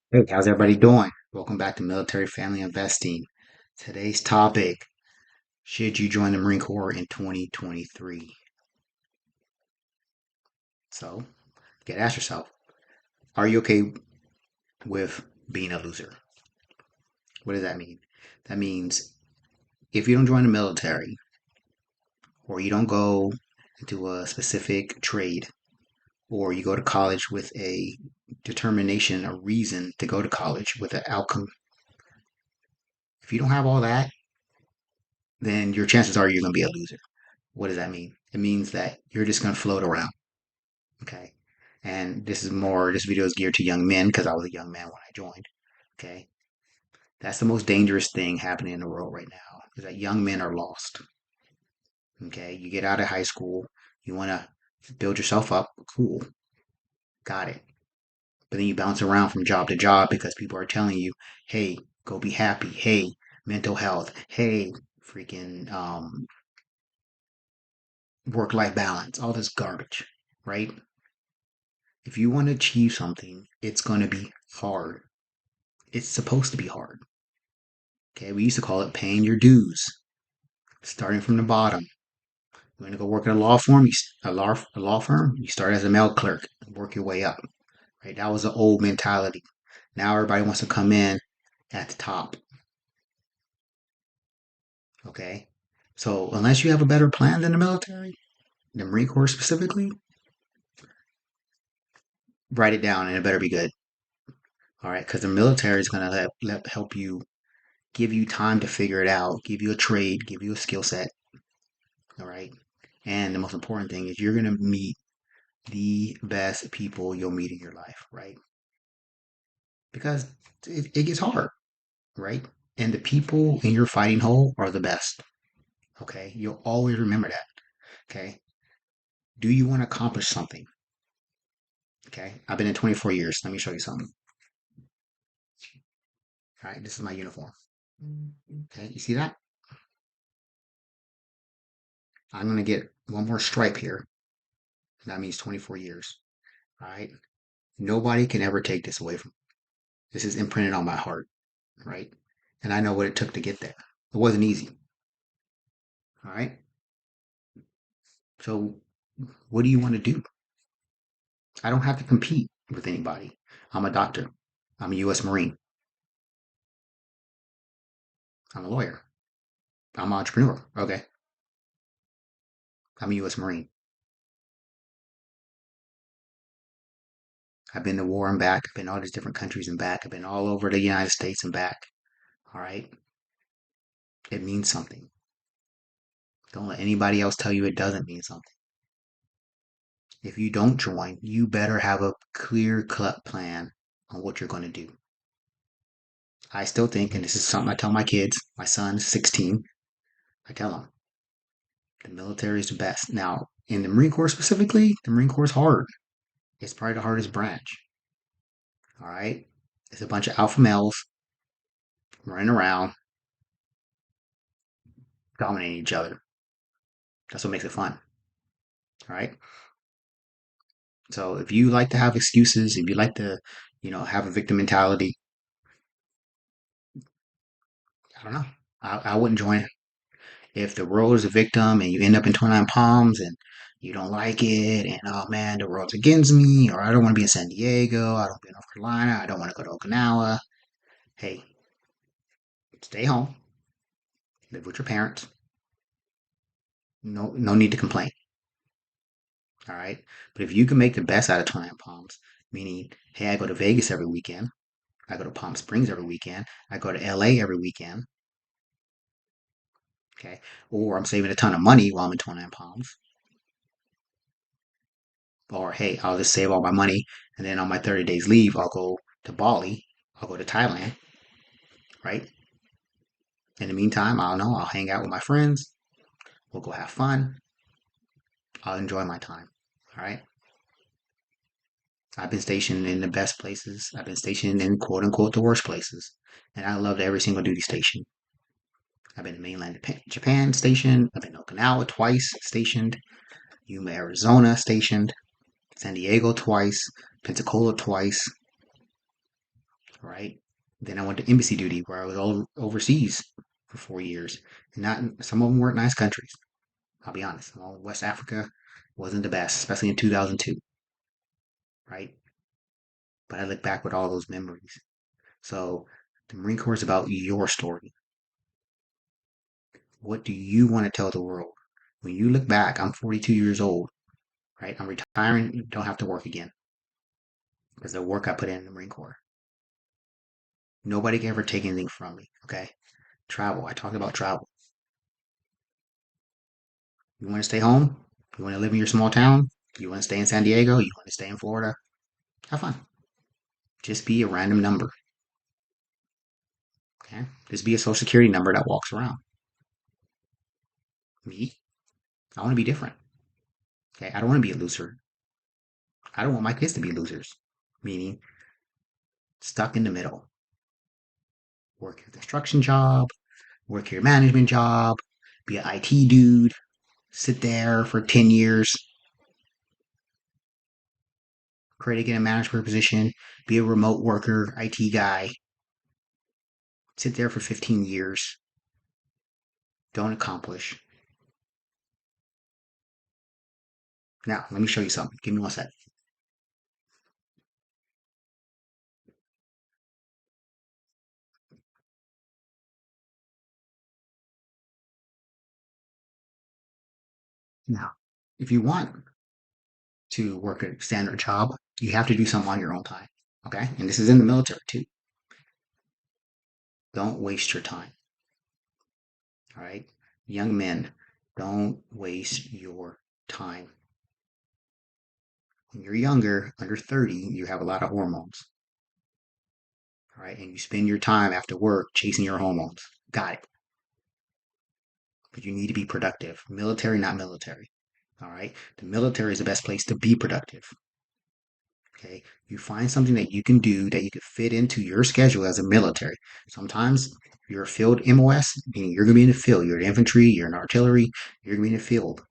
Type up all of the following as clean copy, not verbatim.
Hey, how's everybody doing? Welcome back to Military Family Investing. Today's topic, should you join the Marine Corps in 2023? So, you gotta ask yourself, are you okay with being a loser? What does that mean? That means if you don't join the military or you don't go into a specific trade or you go to college with a determination, a reason to go to college with an outcome, if you don't have all that, then your chances are you're gonna be a loser. What does that mean? It means that you're just gonna float around. Okay. And this video is geared to young men because I was a young man when I joined. Okay. That's the most dangerous thing happening in the world right now is that young men are lost. Okay. You get out of high school, you want to build yourself up. Cool. Got it. But then you bounce around from job to job because people are telling you, hey, go be happy. Hey, mental health. Hey, freaking work life balance. All this garbage. Right. If you want to achieve something, it's going to be hard. It's supposed to be hard. Okay, we used to call it paying your dues, starting from the bottom. You want to go work at a law firm, a law firm. You start as a mail clerk, work your way up. Right, that was the old mentality. Now everybody wants to come in at the top. Okay, so unless you have a better plan than the military, the Marine Corps specifically, write it down and it better be good. All right, because the military is going to help you, give you time to figure it out, give you a trade, give you a skill set. All right, and the most important thing is you're going to meet the best people you'll meet in your life, right? Because it gets hard, right? And the people in your fighting hole are the best. Okay. You'll always remember that. Okay. Do you want to accomplish something? Okay. I've been in 24 years. Let me show you something. All right. This is my uniform. Okay. You see that? I'm going to get one more stripe here. That means 24 years. All right. Nobody can ever take this away from me. This is imprinted on my heart. Right. And I know what it took to get there. It wasn't easy. All right. So what do you want to do? I don't have to compete with anybody. I'm a doctor. I'm a U.S. Marine. I'm a lawyer. I'm an entrepreneur. Okay. I'm a U.S. Marine. I've been to war and back. I've been all these different countries and back. I've been all over the United States and back. All right. It means something. Don't let anybody else tell you it doesn't mean something. If you don't join, you better have a clear cut plan on what you're going to do. I still think, and this is something I tell my kids, my son's 16, I tell him, the military is the best. Now, in the Marine Corps specifically, the Marine Corps is hard. It's probably the hardest branch. All right. It's a bunch of alpha males running around, dominating each other. That's what makes it fun. All right. So if you like to have excuses, if you like to, have a victim mentality, I don't know. I wouldn't join it. If the world is a victim and you end up in 29 Palms and you don't like it, and oh man, the world's against me, or I don't want to be in San Diego, I don't want to be in North Carolina, I don't want to go to Okinawa. Hey, stay home, live with your parents. No, no need to complain. All right. But if you can make the best out of 29 Palms, meaning, hey, I go to Vegas every weekend, I go to Palm Springs every weekend, I go to LA every weekend, okay, or I'm saving a ton of money while I'm in 29 Palms, or hey, I'll just save all my money and then on my 30 days leave, I'll go to Bali, I'll go to Thailand, right? In the meantime, I don't know, I'll hang out with my friends, we'll go have fun, I'll enjoy my time, all right? I've been stationed in the best places. I've been stationed in quote unquote the worst places. And I loved every single duty station. I've been to mainland Japan stationed. I've been to Okinawa twice stationed. Yuma, Arizona stationed. San Diego twice. Pensacola twice. right? Then I went to embassy duty where I was all overseas for 4 years. And not some of them weren't nice countries. I'll be honest. West Africa wasn't the best, especially in 2002, right? But I look back with all those memories. So the Marine Corps is about your story. What do you want to tell the world? When you look back, I'm 42 years old, right? I'm retiring, don't have to work again because the work I put in the Marine Corps. Nobody can ever take anything from me, okay? Travel. I talked about travel. You want to stay home? You want to live in your small town? You want to stay in San Diego? You want to stay in Florida? Have fun. Just be a random number, okay? Just be a social security number that walks around. Me, I want to be different, okay? I don't want to be a loser. I don't want my kids to be losers, meaning stuck in the middle. Work your construction job, work your management job, be an IT dude, sit there for 10 years, pray to get a management position, be a remote worker, IT guy, sit there for 15 years, don't accomplish. Now, let me show you something. Give me one sec. Now, if you want to work a standard job, you have to do something on your own time. Okay? And this is in the military too. Don't waste your time. All right? Young men, don't waste your time. When you're younger, under 30, you have a lot of hormones. All right? And you spend your time after work chasing your hormones. Got it. But you need to be productive. Military, not military. All right? The military is the best place to be productive. Okay, you find something that you can do that you can fit into your schedule as a military. Sometimes you're a field MOS, meaning you're going to be in the field. You're an infantry, you're an artillery, you're going to be in the field.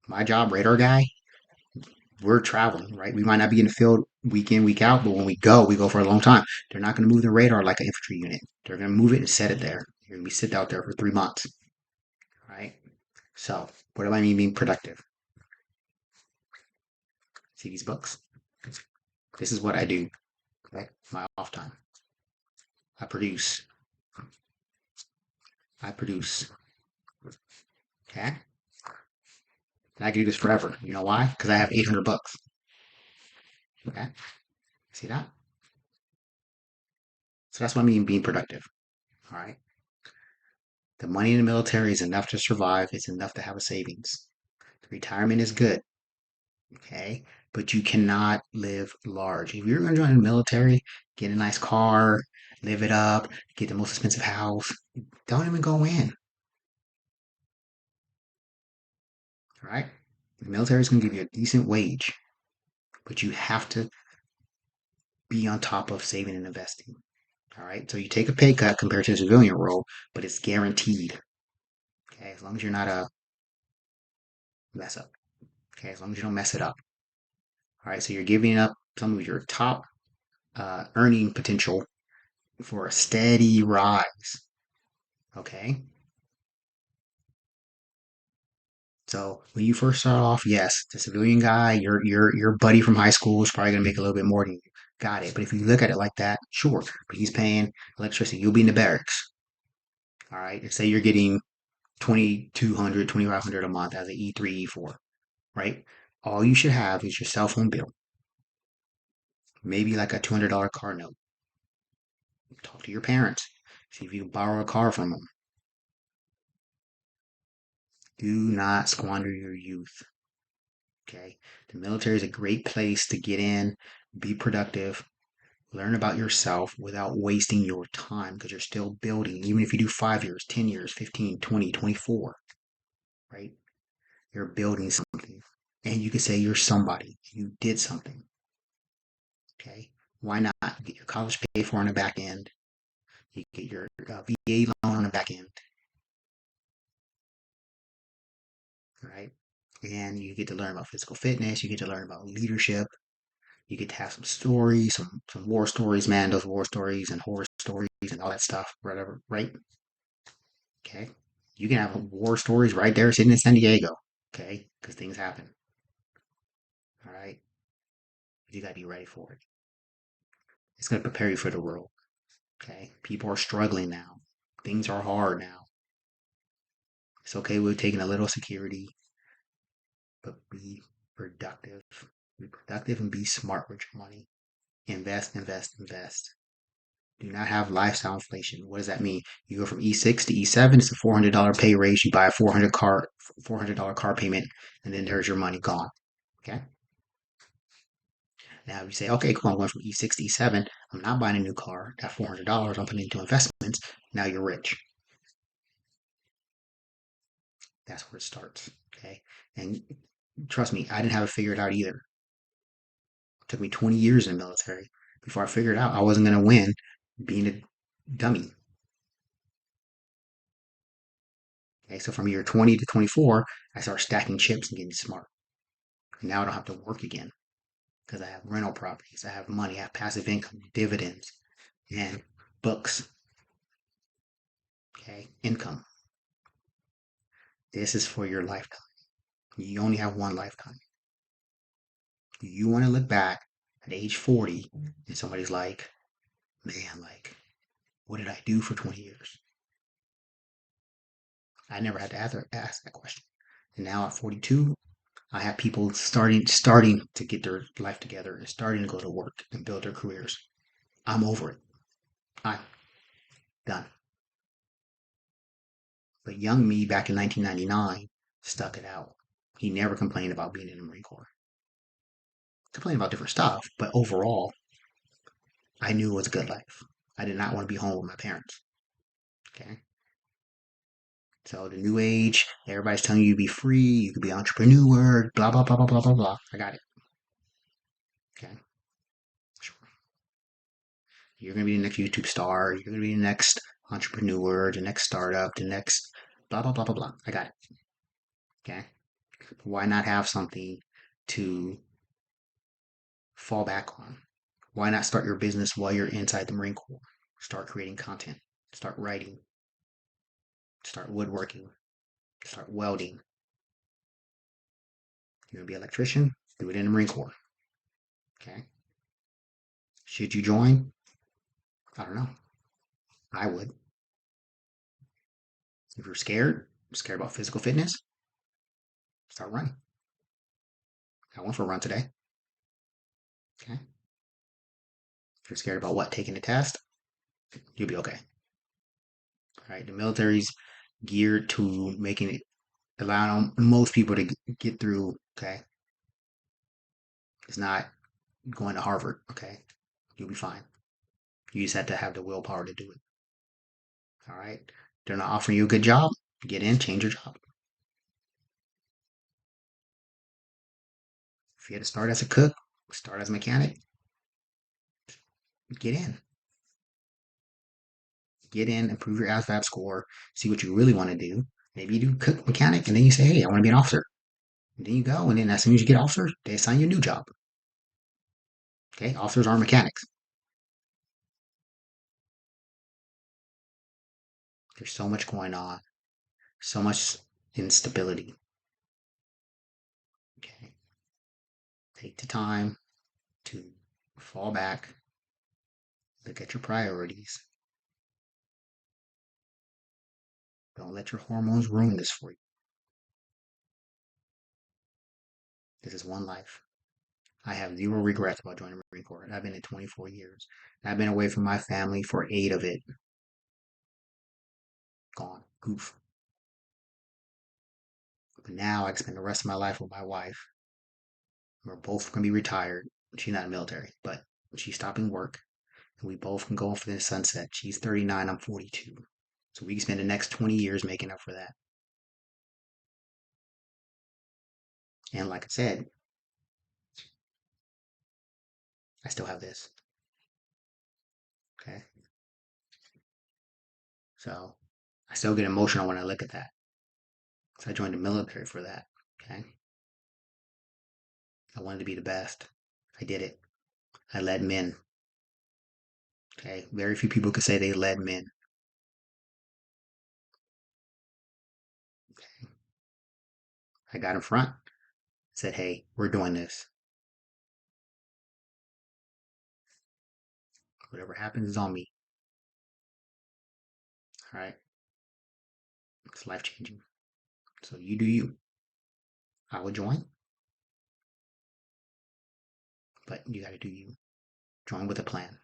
My job, radar guy, we're traveling, right? We might not be in the field week in, week out, but when we go for a long time. They're not going to move the radar like an infantry unit. They're going to move it and set it there. You're going to be sit out there for 3 months, right? So, what do I mean being productive? See these books? This is what I do, right? My off time. I produce. I produce. Okay? And I can do this forever. You know why? Because I have 800 books. Okay? See that? So that's what I mean being productive. All right? The money in the military is enough to survive, it's enough to have a savings. The retirement is good. Okay? But you cannot live large. If you're going to join the military, get a nice car, live it up, get the most expensive house, don't even go in. All right? The military is going to give you a decent wage, but you have to be on top of saving and investing. All right. So you take a pay cut compared to the civilian role, but it's guaranteed. Okay. As long as you're not a mess up. Okay. As long as you don't mess it up. All right. So you're giving up some of your top earning potential for a steady rise. Okay. So when you first start off, yes, the civilian guy, your buddy from high school is probably gonna make a little bit more than you. Got it. But if you look at it like that, sure. But he's paying electricity. You'll be in the barracks. All right. And say you're getting 2,200, 2,500 a month as an E3, E4, right? All you should have is your cell phone bill, maybe like a $200 car note. Talk to your parents, see if you can borrow a car from them. Do not squander your youth. Okay. The military is a great place to get in, be productive, learn about yourself without wasting your time because you're still building, even if you do 5 years, 10 years, 15, 20, 24, right? You're building something. And you can say you're somebody. You did something. Okay. Why not get your college paid for on the back end? You get your VA loan on the back end, right? And you get to learn about physical fitness. You get to learn about leadership. You get to have some stories, some war stories, man, those war stories and horror stories and all that stuff, whatever, right? Okay. You can have war stories right there sitting in San Diego, okay? Because things happen, all right? But you got to be ready for it. It's going to prepare you for the world, okay? People are struggling now. Things are hard now. It's okay with taking a little security, but be productive. Be productive and be smart with your money. Invest, invest, invest. Do not have lifestyle inflation. What does that mean? You go from E6 to E7, it's a $400 pay raise. You buy a $400 car payment, and then there's your money gone. Okay. Now you say, okay, cool. I'm going from E6 to E7. I'm not buying a new car. That $400 I'm putting into investments. Now you're rich. That's where it starts. Okay. And trust me, I didn't have it figured out either. It took me 20 years in the military before I figured out I wasn't going to win being a dummy. Okay. So from year 20 to 24, I started stacking chips and getting smart. And now I don't have to work again because I have rental properties, I have money, I have passive income, dividends, and books. Okay. Income. This is for your lifetime. You only have one lifetime. You want to look back at age 40 and somebody's like, man, like, what did I do for 20 years? I never had to ask that question. And now at 42, I have people starting to get their life together and starting to go to work and build their careers. I'm over it. I'm done. But young me back in 1999 stuck it out. He never complained about being in the Marine Corps. Complained about different stuff, but overall, I knew it was a good life. I did not want to be home with my parents. Okay. So the new age, everybody's telling you to be free, you could be an entrepreneur, blah blah blah blah blah blah blah. I got it. Okay. Sure. You're gonna be the next YouTube star, you're gonna be the next entrepreneur, the next startup, the next blah blah blah blah blah. I got it. Okay. Why not have something to fall back on? Why not start your business while you're inside the Marine Corps? Start creating content, start writing, start woodworking, start welding. You're gonna be an electrician, do it in the Marine Corps. Okay. Should you join? I don't know. I would. If you're scared about physical fitness, start running. I went for a run today. Okay. If you're scared about what, taking the test, you'll be okay. All right. The military's geared to making it allowing most people to get through. Okay. It's not going to Harvard. Okay. You'll be fine. You just have to have the willpower to do it. All right. They're not offering you a good job. Get in, change your job. If you had to start as a cook, start as a mechanic, get in. Get in, improve your ASVAB score, see what you really want to do. Maybe you do cook mechanic, and then you say, hey, I want to be an officer. And then you go, and then as soon as you get officer, they assign you a new job. Okay, officers are mechanics. There's so much going on, so much instability. Okay, take the time to fall back, look at your priorities. Don't let your hormones ruin this for you. This is one life. I have zero regrets about joining the Marine Corps. I've been in 24 years. I've been away from my family for 8 of it. Gone. Goof. But now I can spend the rest of my life with my wife. We're both going to be retired. She's not in the military, but she's stopping work. And we both can go off in the sunset. She's 39, I'm 42. So we can spend the next 20 years making up for that. And like I said, I still have this. Okay. So I still get emotional when I look at that. So I joined the military for that. Okay. I wanted to be the best. I did it. I led men. Okay, very few people could say they led men. I got in front, said, "Hey, we're doing this. Whatever happens is on me." All right, it's life changing. So you do you. I will join, but you got to do you. Join with a plan.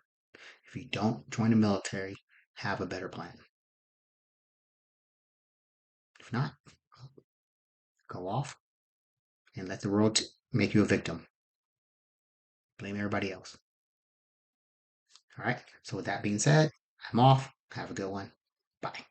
If you don't join the military, have a better plan. If not, go off and let the world make you a victim. Blame everybody else. All right. So with that being said, I'm off. Have a good one. Bye.